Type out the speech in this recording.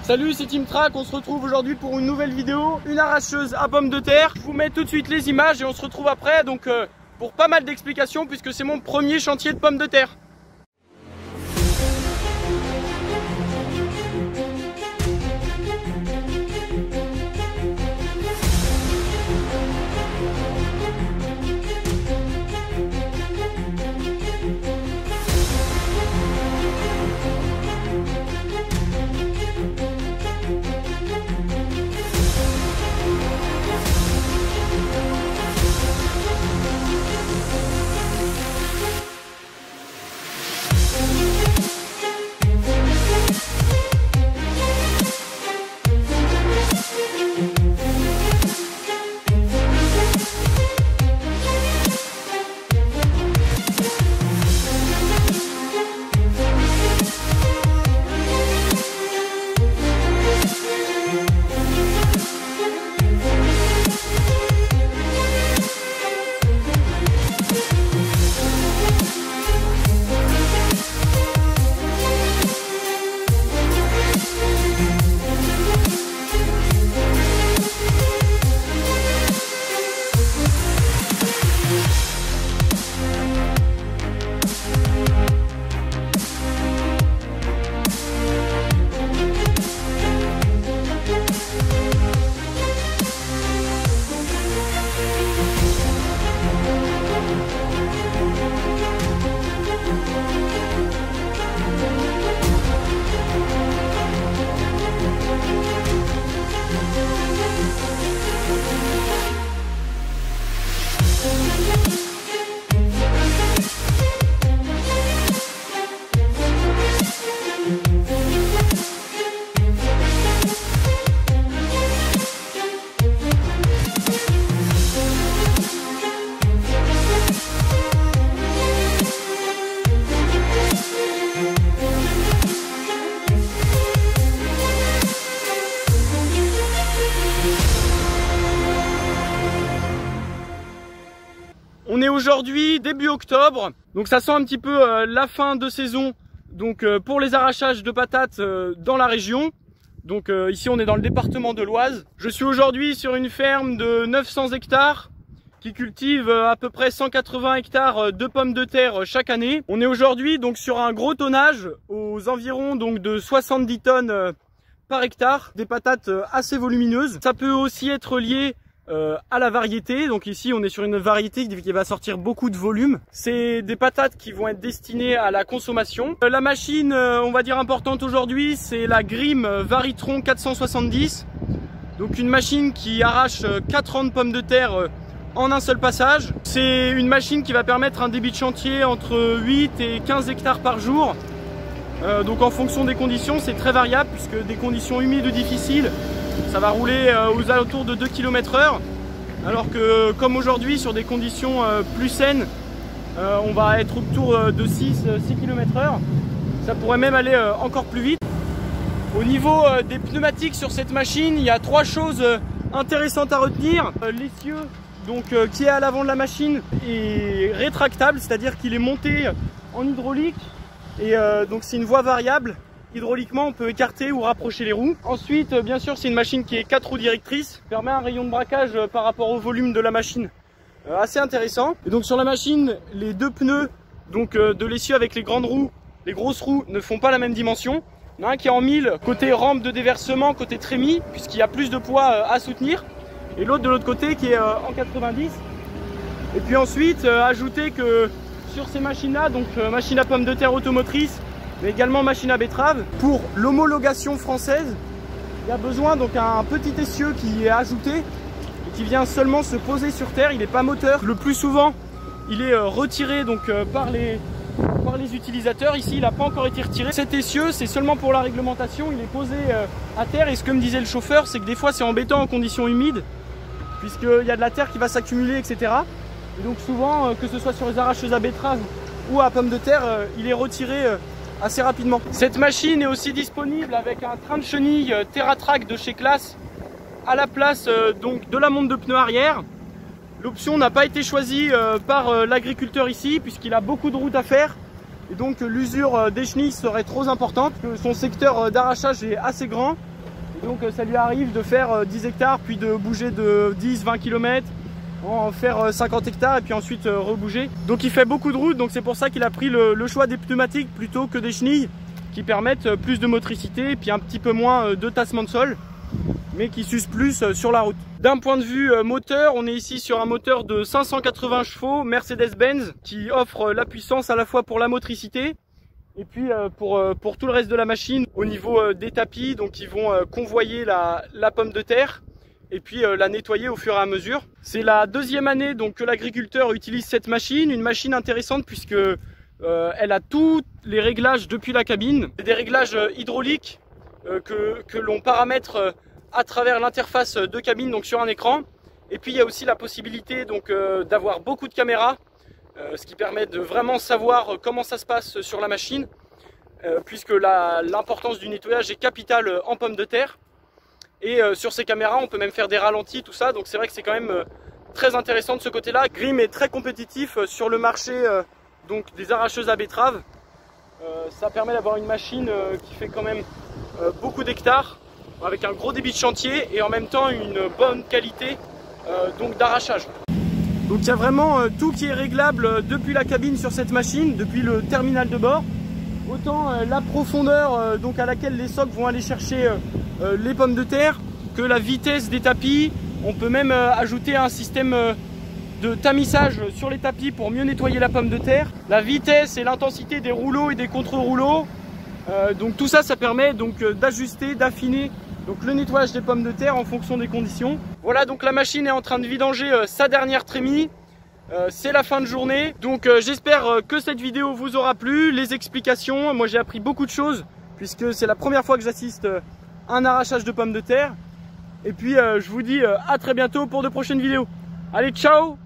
Salut, c'est Team Track, on se retrouve aujourd'hui pour une nouvelle vidéo, une arracheuse à pommes de terre. Je vous mets tout de suite les images et on se retrouve après donc pour pas mal d'explications puisque c'est mon premier chantier de pommes de terre. On est aujourd'hui début octobre, donc ça sent un petit peu la fin de saison donc pour les arrachages de patates dans la région. Donc ici on est dans le département de l'Oise. Je suis aujourd'hui sur une ferme de 900 hectares qui cultive à peu près 180 hectares de pommes de terre chaque année. On est aujourd'hui donc sur un gros tonnage aux environs donc de 70 tonnes par hectare, des patates assez volumineuses. Ça peut aussi être lié à la variété, donc ici on est sur une variété qui va sortir beaucoup de volume. C'est des patates qui vont être destinées à la consommation. La machine on va dire importante aujourd'hui, c'est la Grimm Varitron 470, donc une machine qui arrache 4 rangs de pommes de terre en un seul passage. C'est une machine qui va permettre un débit de chantier entre 8 et 15 hectares par jour. Donc en fonction des conditions, c'est très variable puisque des conditions humides ou difficiles, ça va rouler aux alentours de 2 km/h, alors que comme aujourd'hui sur des conditions plus saines, on va être autour de 6 km/h. Ça pourrait même aller encore plus vite. Au niveau des pneumatiques sur cette machine, il y a 3 choses intéressantes à retenir. L'essieu donc qui est à l'avant de la machine est rétractable, c'est-à-dire qu'il est monté en hydraulique et donc c'est une voie variable. Hydrauliquement, on peut écarter ou rapprocher les roues. Ensuite, bien sûr, c'est une machine qui est 4 roues directrices, permet un rayon de braquage par rapport au volume de la machine assez intéressant. Et donc sur la machine, les 2 pneus donc de l'essieu avec les grandes roues, les grosses roues ne font pas la même dimension. Il y en a un qui est en 1000 côté rampe de déversement, côté trémie, puisqu'il y a plus de poids à soutenir, et l'autre de l'autre côté qui est en 90. Et puis ensuite, ajouter que sur ces machines-là, donc machine à pommes de terre automotrice, mais également machine à betterave, pour l'homologation française, il y a besoin donc un petit essieu qui est ajouté et qui vient seulement se poser sur terre. Il n'est pas moteur. Le plus souvent, il est retiré donc par les utilisateurs. Ici, il n'a pas encore été retiré. Cet essieu, c'est seulement pour la réglementation. Il est posé à terre. Et ce que me disait le chauffeur, c'est que des fois, c'est embêtant en conditions humides, puisqu'il y a de la terre qui va s'accumuler, etc. Et donc souvent, que ce soit sur les arracheuses à betterave ou à pommes de terre, il est retiré assez rapidement. Cette machine est aussi disponible avec un train de chenille TerraTrack de chez Claas à la place donc de la monte de pneus arrière. L'option n'a pas été choisie par l'agriculteur ici puisqu'il a beaucoup de routes à faire et donc l'usure des chenilles serait trop importante. Son secteur d'arrachage est assez grand Et donc ça lui arrive de faire 10 hectares, puis de bouger de 10-20 km, en faire 50 hectares et puis ensuite rebouger. Donc il fait beaucoup de routes, donc c'est pour ça qu'il a pris le choix des pneumatiques plutôt que des chenilles qui permettent plus de motricité et puis un petit peu moins de tassement de sol, mais qui s'use plus sur la route. D'un point de vue moteur, on est ici sur un moteur de 580 chevaux Mercedes-Benz qui offre la puissance à la fois pour la motricité et puis pour tout le reste de la machine au niveau des tapis. Donc ils vont convoyer la pomme de terre et puis la nettoyer au fur et à mesure. C'est la deuxième année donc que l'agriculteur utilise cette machine, une machine intéressante puisque elle a tous les réglages depuis la cabine. C'est des réglages hydrauliques que l'on paramètre à travers l'interface de cabine, donc sur un écran. Et puis il y a aussi la possibilité donc d'avoir beaucoup de caméras, ce qui permet de vraiment savoir comment ça se passe sur la machine, puisque l'importance du nettoyage est capitale en pommes de terre. Et sur ces caméras, on peut même faire des ralentis, tout ça. Donc c'est vrai que c'est quand même très intéressant de ce côté-là. Grimm est très compétitif sur le marché donc des arracheuses à betteraves. Ça permet d'avoir une machine qui fait quand même beaucoup d'hectares, avec un gros débit de chantier et en même temps une bonne qualité donc d'arrachage. Donc il y a vraiment tout qui est réglable depuis la cabine sur cette machine, depuis le terminal de bord. Autant la profondeur donc à laquelle les socs vont aller chercher les pommes de terre, que la vitesse des tapis. On peut même ajouter un système de tamissage sur les tapis pour mieux nettoyer la pomme de terre. La vitesse et l'intensité des rouleaux et des contre-rouleaux. Donc tout ça, ça permet donc d'ajuster, d'affiner donc le nettoyage des pommes de terre en fonction des conditions. Voilà, donc la machine est en train de vidanger sa dernière trémie. C'est la fin de journée. Donc j'espère que cette vidéo vous aura plu. Les explications, moi j'ai appris beaucoup de choses puisque c'est la première fois que j'assiste à un arrachage de pommes de terre. Et puis je vous dis à très bientôt pour de prochaines vidéos. Allez, ciao!